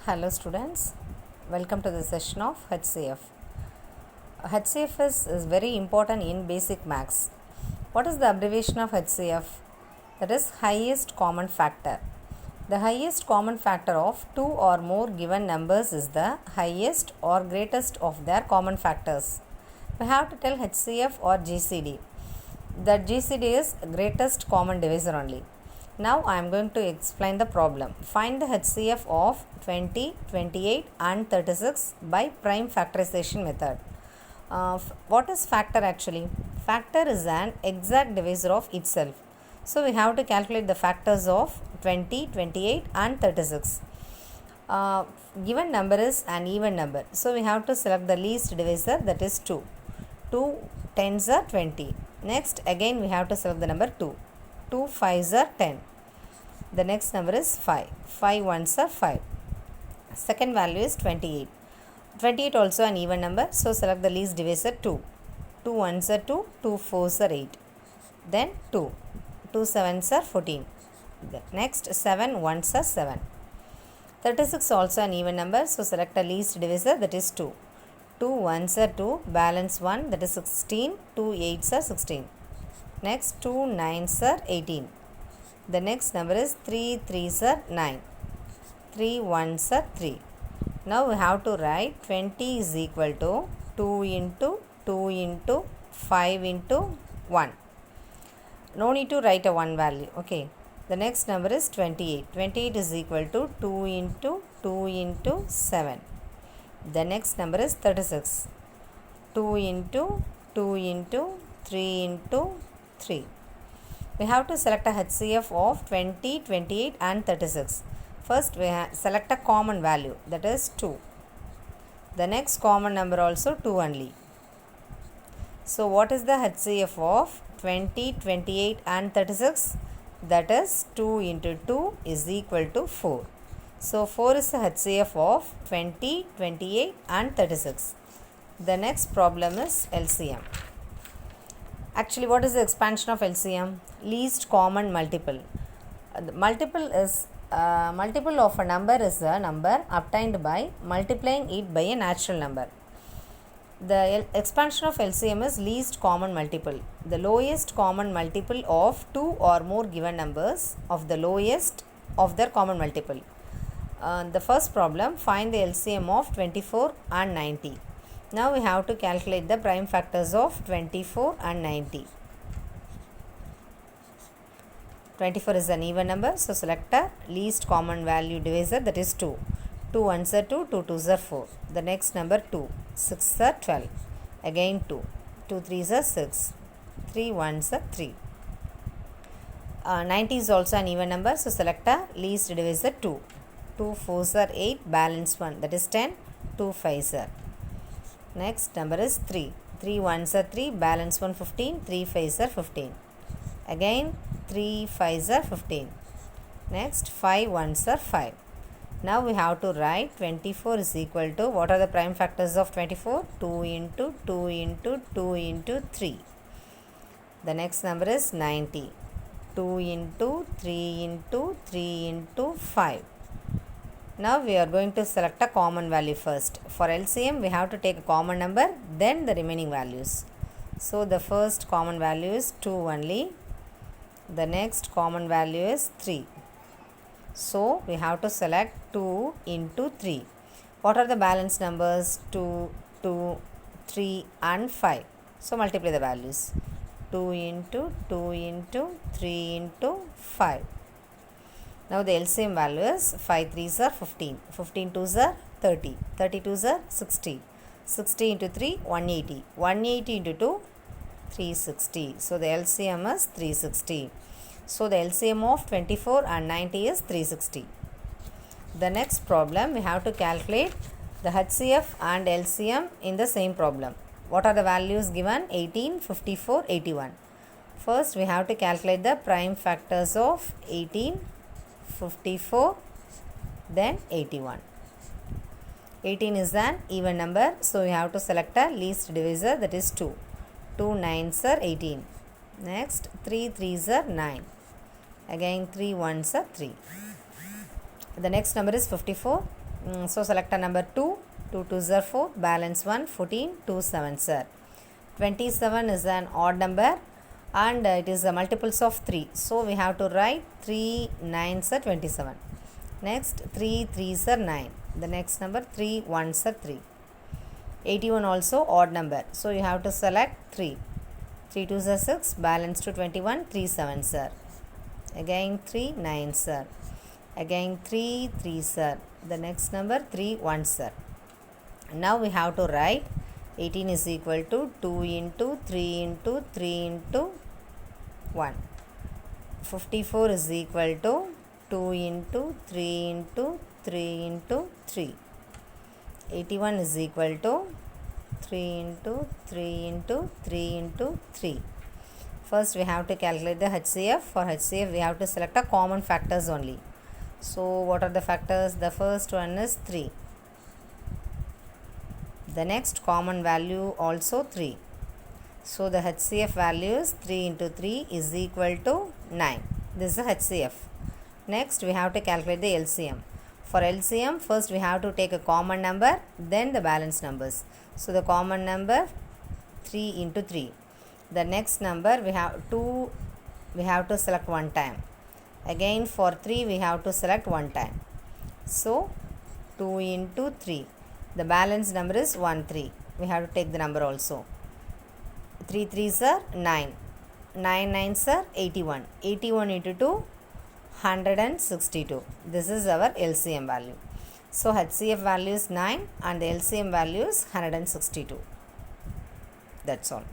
Hello students, welcome to the session of HCF. HCF is very important in basic maths. What is the abbreviation of HCF? That is highest common factor. The highest common factor of two or more given numbers is the highest or greatest of their common factors. We have to tell HCF or GCD. That GCD is greatest common divisor only. Now I am going to explain the problem. Find the HCF of 20, 28 and 36 by prime factorization method. What is factor actually? Factor is an exact divisor of itself. So we have to calculate the factors of 20, 28 and 36. Given number is an even number. So we have to select the least divisor, that is 2. 2 tens are 20. Next again we have to select the number 2. 2 fives are 10. The next number is 5. 5 ones are 5. Second value is 28. 28 also an even number. So select the least divisor 2. 2 ones are 2. 2 fours are 8. Then 2. 2 sevens are 14. The next 7 ones are 7. 36 also an even number. So select a least divisor, that is 2. 2 ones are 2. Balance 1, that is 16. 2 eights are 16. Next 2 nines are 18. The next number is 3 threes are 9. 3 ones are 3. Now we have to write 20 is equal to 2 into 2 into 5 into 1. No need to write a 1 value. Okay. The next number is 28. 28 is equal to 2 into 2 into 7. The next number is 36. 2 into 2 into 3 into 3. We have to select a HCF of 20, 28 and 36. First we select a common value, that is 2. The next common number also 2 only. So what is the HCF of 20, 28 and 36? That is 2 into 2 is equal to 4. So 4 is the HCF of 20, 28 and 36. The next problem is LCM. Actually, what is the expansion of LCM? Least common multiple. The multiple of a number is a number obtained by multiplying it by a natural number. The expansion of LCM is least common multiple. The lowest common multiple of two or more given numbers of the lowest of their common multiple. The first problem, find the LCM of 24 and 90. Now we have to calculate the prime factors of 24 and 90. 24 is an even number, so select a least common value divisor, that is 2. 2 ones are 2, 2 twos are 4. The next number 2. 6 are 12. Again 2. 2 threes are 6. 3 ones are 3. 90 is also an even number, so select a least divisor 2. 2 fours are 8, balance 1, that is 10. 2 fives are. Next number is 3. 3 ones are 3, balance 1 15, 3 fives are 15. Again 3 fives are 15. Next 5 ones are 5. Now we have to write 24 is equal to, what are the prime factors of 24? 2 into 2 into 2 into 3. The next number is 90. 2 into 3 into 3 into 5. Now we are going to select a common value first. For LCM we have to take a common number, then the remaining values. So the first common value is 2 only. The next common value is 3. So we have to select 2 into 3. What are the balance numbers? 2, 2, 3 and 5. So multiply the values. 2 into 2 into 3 into 5. Now the LCM value is 5 threes are 15. 15 twos are 30. 30 twos are 60. 60 into 3, 180. 180 into 2, 360. So the LCM is 360. So the LCM of 24 and 90 is 360. The next problem, we have to calculate the HCF and LCM in the same problem. What are the values given? 18, 54, 81. First we have to calculate the prime factors of 18, 54, then 81. 18 is an even number, so we have to select a least divisor, that is 2. 2 nines are 18. Next 3 threes are 9. Again 3 ones are 3. The next number is 54. So select a number 2. 2 2s are 4. Balance 1. 14. 2 7s are. 27 is an odd number and it is a multiples of 3. So we have to write 3 9s are 27. Next 3 3s are 9. The next number 3 1s are 3. 81 also odd number. So you have to select 3. 3 2s are 6. Balance to 21. 3 7s are. Again 3 9s are. Again 3 3s are. The next number 3 1s are. Now we have to write 18 is equal to 2 into 3 into 3 into 1. 54 is equal to 2 into 3 into 3 into 3. 81 is equal to 3 into 3 into 3 into 3. First we have to calculate the HCF. For HCF we have to select a common factors only. So what are the factors? The first one is 3. The next common value also 3. So the HCF value is 3 into 3 is equal to 9. This is the HCF. Next we have to calculate the LCM. For LCM first we have to take a common number, then the balance numbers. So the common number 3 into 3. The next number we have to select one time. Again for 3 we have to select one time. So 2 into 3. The balance number is 1 3. We have to take the number also. 3 3s are 9. 9 9s are 81. 81 into 2, 162. This is our LCM value. So HCF value is 9 and the LCM value is 162. That's all.